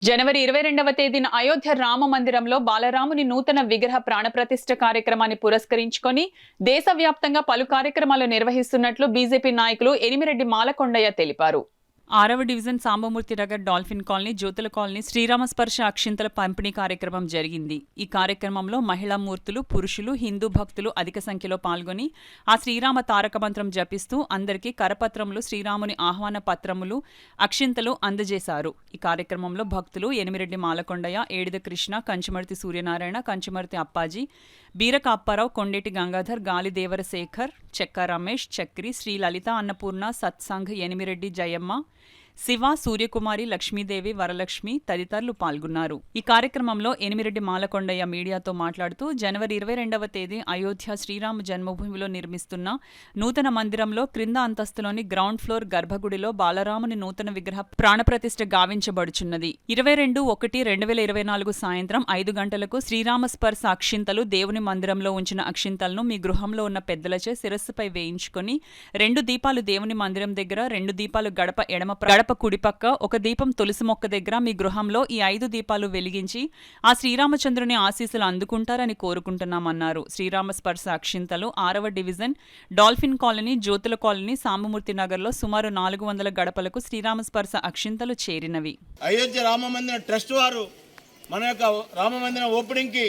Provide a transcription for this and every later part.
జనవరి 22వ తేదీన అయోధ్య రామ మందిరంలో బాలరాముని నూతన విగ్రహ ప్రాణప్రతిష్ఠ కార్యక్రమాన్ని పురస్కరించుకొని దేశవ్యాప్తంగా పలు కార్యక్రమాలు నిర్వహిస్తున్నట్లు బీజేపీ నాయకులు ఎనిమిరెడ్డి మాలకొండయ్య తెలిపారు. 6వ division Sambamurthy Nagar dolphin colony, Jyothula colony Srirama స్పర్శ అక్షింతల పంపిణీ కార్యక్రమం జరిగింది. ఈ కార్యక్రమంలో మహిళా మూర్తులు, పురుషులు, హిందూ భక్తులు అధిక సంఖ్యలో పాల్గొని ఆ శ్రీరామ తారక మంత్రం జపిస్తూ అందరికీ కరపత్రములు, శ్రీరాముని ఆహ్వాన పత్రములు, అక్షింతలు అందజేశారు. ఈ కార్యక్రమంలో భక్తులు ఎనిమిరెడ్డి మాలకొండయ్య, ఏడిద కృష్ణ, కంచుమర్తి సూర్యనారాయణ, కంచుమర్తి అప్పాజీ, బీరక అప్పారావు, కొండేటి గంగాధర్, గాలి దేవరశేఖర్, చెక్క రమేష్, చక్రి, శ్రీ లలిత అన్నపూర్ణ, సత్సంగ్, ఎనిమిరెడ్డి జయమ్మ, శివ, సూర్యకుమారి, లక్ష్మీదేవి, వరలక్ష్మి తదితరులు పాల్గొన్నారు. ఈ కార్యక్రమంలో ఎనిమిరెడ్డి మాలకొండయ్య మీడియాతో మాట్లాడుతూ జనవరి 22వ తేదీ అయోధ్య శ్రీరామ జన్మభూమిలో నిర్మిస్తున్న నూతన మందిరంలో క్రింద అంతస్తులోని గ్రౌండ్ ఫ్లోర్ గర్భగుడిలో బాలరాముని నూతన విగ్రహ ప్రాణప్రతిష్ఠ గావించబడుచున్నది. 22/1/2024 సాయంత్రం 5 గంటలకు శ్రీరామ స్పర్శ అక్షింతలు దేవుని మందిరంలో ఉంచిన అక్షింతలను మీ గృహంలో ఉన్న పెద్దలచే శిరస్సుపై వేయించుకొని 2 దీపాలు దేవుని మందిరం దగ్గర, 2 దీపాలు గడప గడప కుడిపక్క, 1 దీపం తులసి మొక్క దగ్గర మీ గృహంలో ఈ 5 దీపాలు వెలిగించి ఆ శ్రీరామచంద్రుని ఆశీస్సులు అందుకుంటారని కోరుకుంటున్నామన్నారు. శ్రీరామ స్పర్శ అక్షింతలు 6వ division dolphin colony, Jyothula colony, Sambamurthy నగర్లో సుమారు 400 గడపలకు శ్రీరామ స్పర్శ అక్షింతలు చేరినవి. అయోధ్య రామమందిర ట్రస్ట్ వారు మన యొక్క రామమందిరం ఓపెనింగ్ కి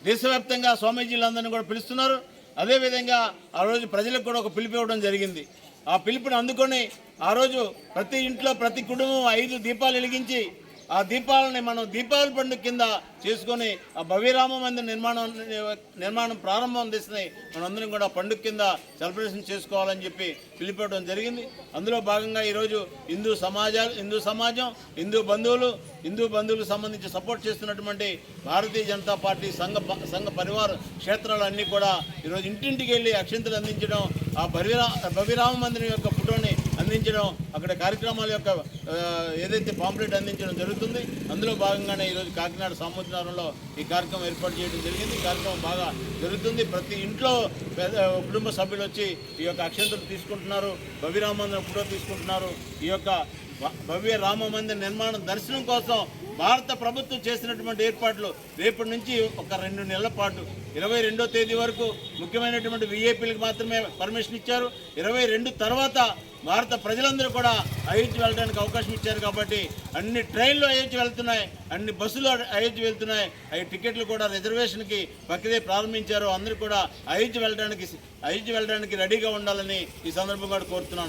దేశవ్యాప్తంగా స్వామీజీలందరినీ కూడా పిలుస్తున్నారు. అదేవిధంగా ఆ రోజు ప్రజలకు కూడా ఒక పిలుపు ఇవ్వడం జరిగింది. ఆ పిలుపుని అందుకొని ఆ రోజు ప్రతి ఇంట్లో, ప్రతి కుటుంబం 5 దీపాలు వెలిగించి ఆ దీపాలని మనం దీపావళి పండుగ కింద చేసుకొని ఆ భవ్యరామ మందిర నిర్మాణం ప్రారంభం చేసినాయి మనందరం కూడా పండుగ కింద సెలబ్రేషన్ చేసుకోవాలని చెప్పి పిలిపేయడం జరిగింది. అందులో భాగంగా ఈరోజు హిందూ సమాజం, హిందూ బంధువులకు సంబంధించి సపోర్ట్ చేస్తున్నటువంటి భారతీయ జనతా పార్టీ సంఘ పరివార క్షేత్రాలన్నీ కూడా ఈరోజు ఇంటింటికి వెళ్ళి అక్షింతలు అందించడం, ఆ భవ్యరామ మందిరం యొక్క ఫోటోని అందించడం, అక్కడ కార్యక్రమాల యొక్క ఏదైతే పాంప్లెట్ అందించడం జరుగుతుంది. అందులో భాగంగానే ఈరోజు కాకినాడ సాంబమూర్తినగరంలో ఈ కార్యక్రమం ఏర్పాటు చేయడం జరిగింది. ఈ కార్యక్రమం బాగా జరుగుతుంది. ప్రతి ఇంట్లో కుటుంబ సభ్యులు వచ్చి ఈ యొక్క అక్షంతలు తీసుకుంటున్నారు, భవ్యరామ మందిరం ఫోటో తీసుకుంటున్నారు. ఈ యొక్క భవ్య రామ మందిర నిర్మాణం దర్శనం కోసం భారత ప్రభుత్వం చేసినటువంటి ఏర్పాట్లు రేపటి నుంచి ఒక 2 నెలల పాటు 22వ తేదీ వరకు ముఖ్యమైనటువంటి విఐపీలకు మాత్రమే పర్మిషన్ ఇచ్చారు. 22 తర్వాత భారత ప్రజలందరూ కూడా అయోధ్య వెళ్ళడానికి అవకాశం ఇచ్చారు. కాబట్టి అన్ని ట్రైన్లు అయోధ్య వెళ్తున్నాయి, అన్ని బస్సులు అయోధ్య వెళ్తున్నాయి. అవి టికెట్లు కూడా రిజర్వేషన్కి పక్కదే ప్రారంభించారు. అందరూ కూడా అయోధ్య వెళ్ళడానికి రెడీగా ఉండాలని ఈ సందర్భంగా కోరుతున్నాను.